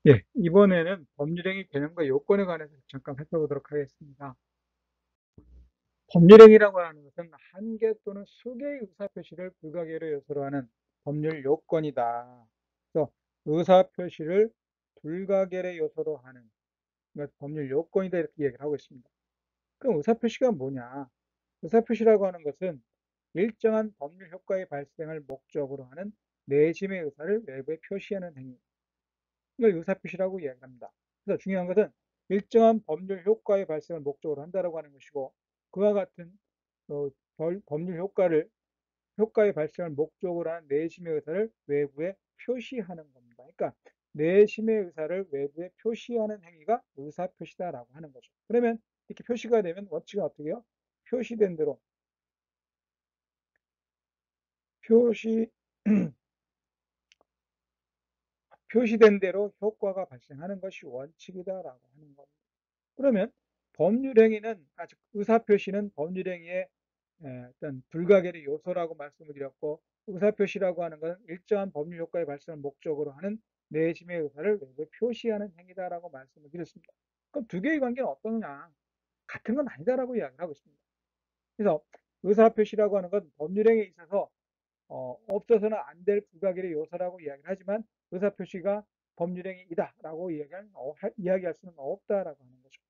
예, 이번에는 법률행위 개념과 요건에 관해서 잠깐 살펴보도록 하겠습니다. 법률행위라고 하는 것은 한 개 또는 수개의 의사표시를 불가결의 요소로 하는 법률 요건이다. 그래서 의사표시를 불가결의 요소로 하는 법률 요건이다 이렇게 얘기를 하고 있습니다. 그럼 의사표시가 뭐냐? 의사표시라고 하는 것은 일정한 법률 효과의 발생을 목적으로 하는 내심의 의사를 외부에 표시하는 행위. 이걸 의사표시라고 이야기합니다. 그래서 중요한 것은 일정한 법률 효과의 발생을 목적으로 한다라고 하는 것이고, 그와 같은 어, 법률 효과의 발생을 목적으로 하는 내심의 의사를 외부에 표시하는 겁니다. 그러니까 내심의 의사를 외부에 표시하는 행위가 의사표시다라고 하는 거죠. 그러면 이렇게 표시가 되면 원칙은 어떻게 해요? 표시된 대로 표시 표시된 대로 효과가 발생하는 것이 원칙이다라고 하는 겁니다. 그러면 법률행위는 아직 의사표시는 법률행위의 어떤 불가결의 요소라고 말씀을 드렸고, 의사표시라고 하는 것은 일정한 법률 효과의 발생을 목적으로 하는 내심의 의사를 외부에 표시하는 행위다라고 말씀을 드렸습니다. 그럼 두 개의 관계는 어떠냐? 같은 건 아니다라고 이야기를 하고 있습니다. 그래서 의사표시라고 하는 건 법률행위에 있어서 없어서는 안 될 불가결의 요소라고 이야기를 하지만, 의사표시가 법률행위이다라고 이야기할 수는 없다라고 하는 거죠.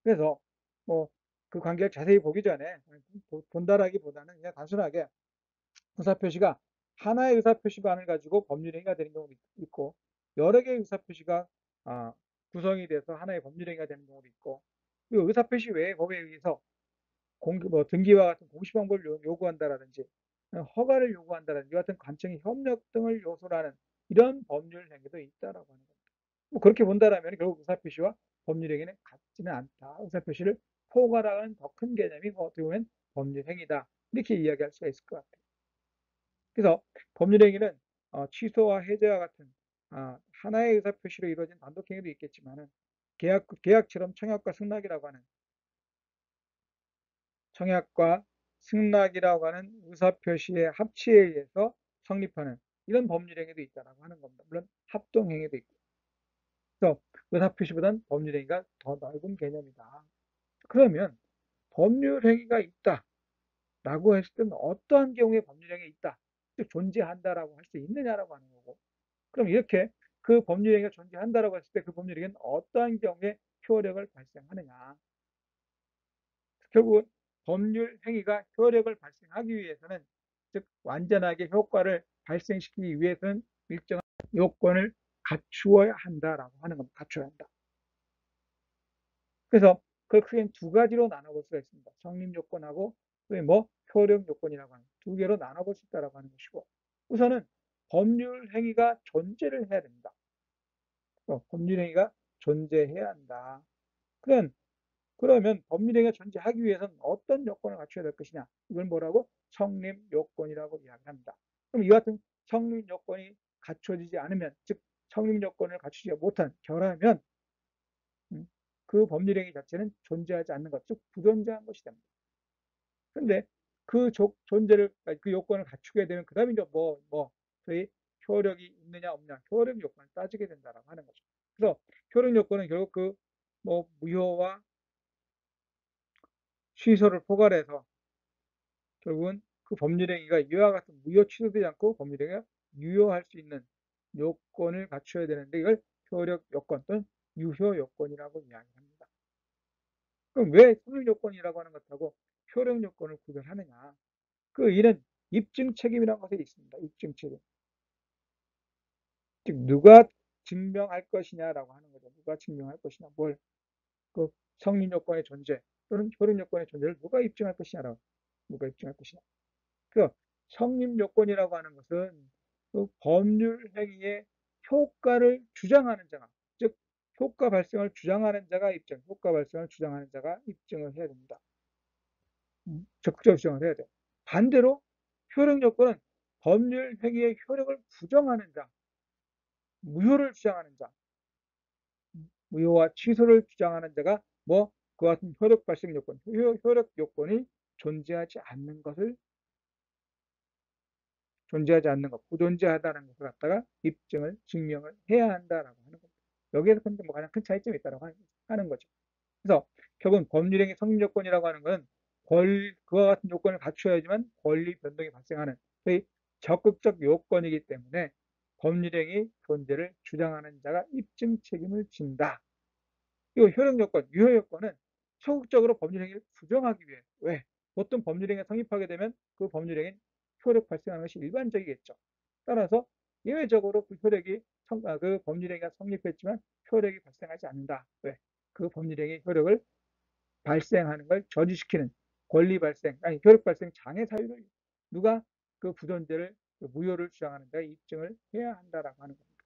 그래서 뭐 그 관계를 자세히 보기 전에 본다라기보다는 그냥 단순하게 의사표시가 하나의 의사표시만을 가지고 법률행위가 되는 경우도 있고, 여러 개의 의사표시가 아, 구성이 돼서 하나의 법률행위가 되는 경우도 있고, 그리고 의사표시 외의 법에 의해서 등기와 같은 공시 방법을 요구한다라든지 허가를 요구한다라든지 같은 관청의 협력 등을 요소로 하는 이런 법률 행위도 있다라고 하는 겁니다. 뭐 그렇게 본다라면 결국 의사표시와 법률행위는 같지는 않다. 의사표시를 포괄하는 더 큰 개념이 어떻게 보면 법률행위다. 이렇게 이야기할 수가 있을 것 같아요. 그래서 법률행위는 취소와 해제와 같은 하나의 의사표시로 이루어진 단독행위도 있겠지만, 계약처럼 청약과 승낙이라고 하는 의사표시의 합치에 의해서 성립하는 이런 법률행위도 있다라고 하는 겁니다. 물론 합동행위도 있고. 그래서 의사표시보다는 법률행위가 더 넓은 개념이다. 그러면 법률행위가 있다라고 했을 때는 어떠한 경우에 법률행위가 있다, 즉 존재한다라고 할 수 있느냐라고 하는 거고, 그럼 이렇게 그 법률행위가 존재한다라고 했을 때 그 법률행위는 어떠한 경우에 효력을 발생하느냐. 결국은 법률 행위가 효력을 발생하기 위해서는, 즉 완전하게 효과를 발생시키기 위해서는 일정한 요건을 갖추어야 한다라고 하는 겁니다. 갖춰야 한다. 그래서 그걸 크게 두 가지로 나눠볼 수가 있습니다. 성립 요건하고 효력 요건이라고 하는 두 개로 나눠볼 수 있다라고 하는 것이고, 우선은 법률 행위가 존재를 해야 됩니다. 법률 행위가 존재해야 한다. 그러면 법률행위가 존재하기 위해서는 어떤 요건을 갖춰야 될 것이냐? 이걸 뭐라고? 성립 요건이라고 이야기합니다. 그럼 이와 같은 성립 요건이 갖춰지지 않으면, 즉 성립 요건을 갖추지 못한 결하면 그 법률행위 자체는 존재하지 않는 것, 즉 부존재한 것이 됩니다. 그런데 그 요건을 갖추게 되면 그 다음에 이제 저희 효력이 있느냐 없느냐, 효력 요건을 따지게 된다라고 하는 거죠. 그래서 효력 요건은 결국 무효와 취소를 포괄해서 결국은 그 법률행위가 이와 같은 무효 취소되지 않고 법률행위가 유효할 수 있는 요건을 갖춰야 되는데, 이걸 효력 요건 또는 유효 요건이라고 이야기합니다. 그럼 왜 성립 요건이라고 하는 것하고 효력 요건을 구별하느냐? 그 이는 입증 책임이라는 것이 있습니다. 입증 책임. 즉 누가 증명할 것이냐라고 하는 거죠. 누가 증명할 것이냐, 그 성립 요건의 존재 또는 효력 요건의 존재를 누가 입증할 것이냐라고, 누가 입증할 것이냐. 그 성립 요건이라고 하는 것은 그 법률 행위의 효과를 주장하는 자가, 즉 효과 발생을 주장하는 자가 효과 발생을 주장하는 자가 입증을 해야 됩니다. 적극적 주장을 해야 돼요. 반대로 효력 요건은 법률 행위의 효력을 부정하는 자, 무효를 주장하는 자, 무효와 취소를 주장하는 자가 그와 같은 효력 발생 요건, 효력 요건이 존재하지 않는 것을 존재하지 않는 것, 부존재하다는 것을 갖다가 증명을 해야 한다라고 하는 겁니다. 여기에서 근데 뭐 가장 큰 차이점이 있다고 하는 거죠. 그래서 결국은 법률행위 성립 요건이라고 하는 것은 그와 같은 요건을 갖추어야지만 권리 변동이 발생하는 거의 적극적 요건이기 때문에 법률행위 존재를 주장하는 자가 입증 책임을 진다. 그리고 효력 요건, 유효 요건은 소극적으로 법률행위를 부정하기 위해 왜? 보통 법률행위가 성립하게 되면 그 법률행위는 효력 발생하는 것이 일반적이겠죠. 따라서 예외적으로 그 법률행위가 성립했지만 효력이 발생하지 않는다. 왜? 그 법률행위 효력을 발생하는 걸 저지시키는 권리 발생, 아니 효력 발생 장애 사유를 누가 그 부존재를 무효를 주장하는 데 입증을 해야 한다라고 하는 겁니다.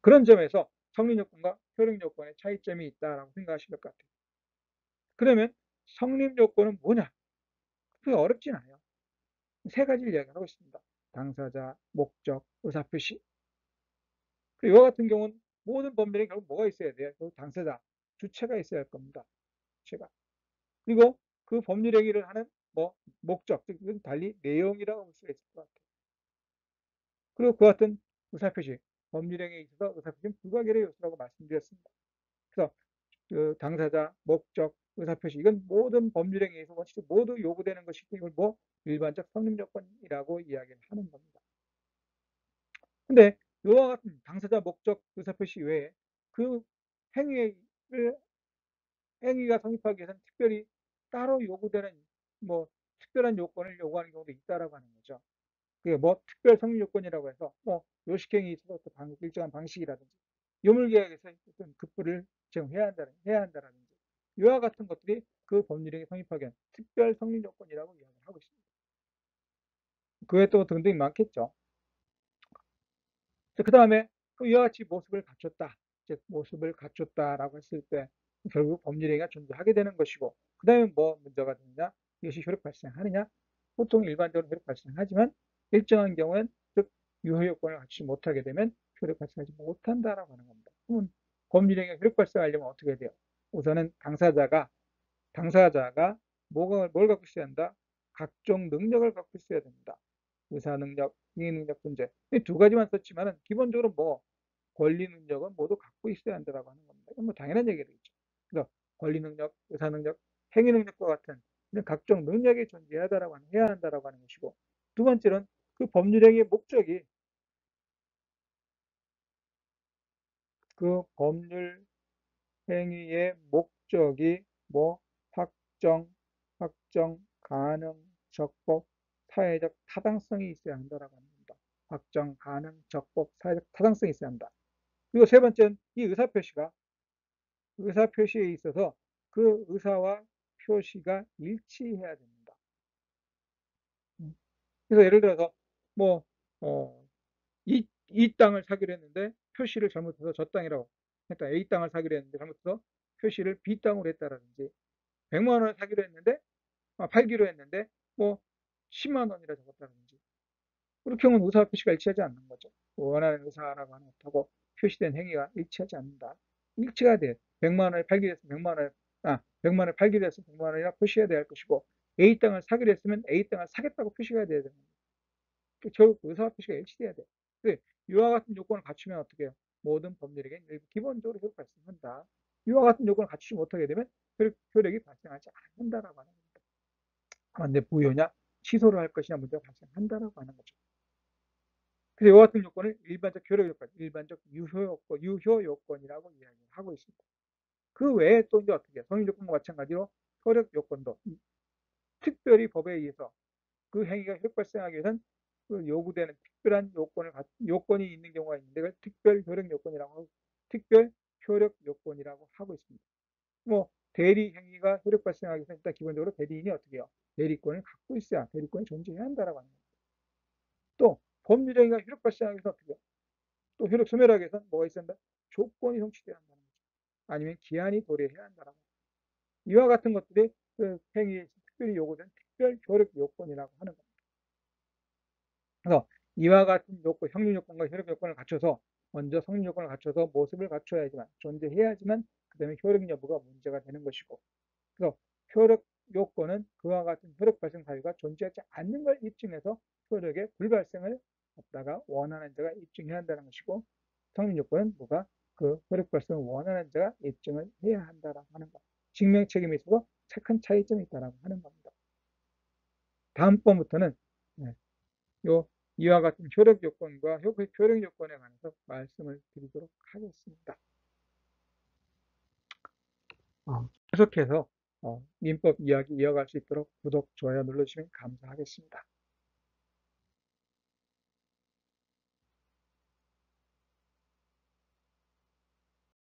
그런 점에서 성립 요건과 효력 요건의 차이점이 있다라고 생각하시면 될 것 같아요. 그러면 성립 요건은 뭐냐? 그게 어렵진 않아요. 세 가지를 이야기하고 있습니다. 당사자, 목적, 의사표시. 그리고 이와 같은 경우는 모든 법률에 결국 뭐가 있어야 돼요? 당사자, 주체가 있어야 할 겁니다. 주체가. 그리고 그 법률 행위를 하는 뭐 목적, 즉 이건 달리 내용이라고 볼 수가 있을 것 같아요. 그리고 그 같은 의사표시, 법률 행위에 있어서 의사표시는 불가결의 요소라고 말씀드렸습니다. 그래서 그 당사자, 목적, 의사표시 이건 모든 법률 행위에서 모두 요구되는 것이기 때문에 이걸 뭐 일반적 성립 요건이라고 이야기를 하는 겁니다. 근데 이와 같은 당사자, 목적, 의사표시 외에 그 행위를 행위가 성립하기 위해서는 특별히 따로 요구되는 뭐 특별한 요건을 요구하는 경우도 있다라고 하는 거죠. 그게 뭐 특별 성립 요건이라고 해서 뭐 요식행위 있어서 일정한 방식이라든지 유물계약에서 어떤 급부를 해야 한다라든지 이와 같은 것들이 그 법률행위 성립하기 위한 특별 성립 요건이라고 이야기를 하고 있습니다. 그 외에 또 등등이 많겠죠. 그 다음에 이와 같이 모습을 갖췄다. 즉 모습을 갖췄다라고 했을 때 결국 법률행위가 존재하게 되는 것이고 그 다음에 뭐 문제가 되느냐 이것이 효력 발생하느냐 보통 일반적으로 효력 발생하지만 일정한 경우엔 즉 유효 요건을 갖추지 못하게 되면 효력 발생하지 못한다라고 하는 겁니다. 그러면 법률행위가 효력 발생하려면 어떻게 돼요? 우선은 당사자가 뭘 갖고 있어야 한다? 각종 능력을 갖고 있어야 됩니다. 의사 능력, 행위 능력 문제. 이 두 가지만 썼지만은 기본적으로 뭐 권리 능력은 모두 갖고 있어야 한다라고 하는 겁니다. 이건 뭐 당연한 얘기겠죠. 그래서 권리 능력, 의사 능력, 행위 능력과 같은 이런 각종 능력이 해야 한다라고 하는 것이고 두 번째는 그 법률행위의 목적이 그 법률 행위의 목적이 뭐 확정, 가능, 적법, 사회적 타당성이 있어야 한다라고 합니다. 확정, 가능, 적법, 사회적 타당성이 있어야 한다. 그리고 세 번째는 이 의사표시에 있어서 그 의사와 표시가 일치해야 됩니다. 그래서 예를 들어서 뭐 이 땅을 사기로 했는데 표시를 잘못해서 저 땅이라고 했다. A 땅을 사기로 했는데 잘못해서 표시를 B 땅으로 했다라든지 100만 원을 사기로 했는데 팔기로 했는데 뭐 10만 원이라 적었다든지 그렇게 하면 의사 표시가 일치하지 않는 거죠. 원하는 의사라고 하는 것하고 표시된 행위가 일치하지 않는다. 일치가 돼. 100만 원을 팔기로 했으면 100만 원을 100만 원을 팔기로 했으면 100만 원이라 표시해야 될 것이고 A 땅을 사기로 했으면 A 땅을 사겠다고 표시가 돼야 되는 거죠. 결국 의사와 표시가 일치돼야 돼. 이와 같은 요건을 갖추면 어떻게 해요? 모든 법률에게 기본적으로 효력 발생한다. 이와 같은 요건을 갖추지 못하게 되면 효력이 발생하지 않는다라고 하는 겁니다. 내 무효냐? 취소를 할 것이냐 문제가 발생한다라고 하는 거죠. 그래서 이와 같은 요건을 일반적 효력 요건, 일반적 유효 요건이라고 이야기를 하고 있습니다. 그 외에 또 이제 어떻게 해요? 성립 요건과 마찬가지로 효력 요건도 특별히 법에 의해서 그 행위가 효력 발생하기 위해서는 그 요구되는 특별한 요건이 있는 경우가 있는데 그걸 특별 효력 요건이라고 하고 있습니다. 뭐 대리 행위가 효력 발생하기 위해서 일단 기본적으로 대리인이 어떻게 해요? 대리권을 갖고 있어야 대리권이 존재해야 한다라고 합니다. 또 법률 행위가 효력 발생하기 위해서 어떻게 해요? 또 효력 소멸하기 위해서는 뭐가 있어야 한다? 조건이 성취돼야 한다는 거죠. 아니면 기한이 도래해야 한다라고. 이와 같은 것들이 그 행위에 특별히 요구된 특별 효력 요건이라고 하는 겁니다. 그래서 이와 같은 요건, 성립 요건과 효력 요건을 갖춰서 먼저 성립 요건을 갖춰서 모습을 갖춰야지만 존재해야지만 그 다음에 효력 여부가 문제가 되는 것이고 그래서 효력 요건은 그와 같은 효력 발생 사유가 존재하지 않는 걸 입증해서 효력의 불발생을 갖다가 원하는 자가 입증해야 한다는 것이고 성립 요건은 뭐가 그 효력 발생을 원하는 자가 입증을 해야 한다라고 하는 것. 증명 책임에 있어서 큰 차이점이 있다라고 하는 겁니다. 다음번부터는 네, 이와 같은 효력 요건과 효력 요건에 관해서 말씀을 드리도록 하겠습니다. 계속해서 민법 이야기 이어갈 수 있도록 구독, 좋아요 눌러주시면 감사하겠습니다.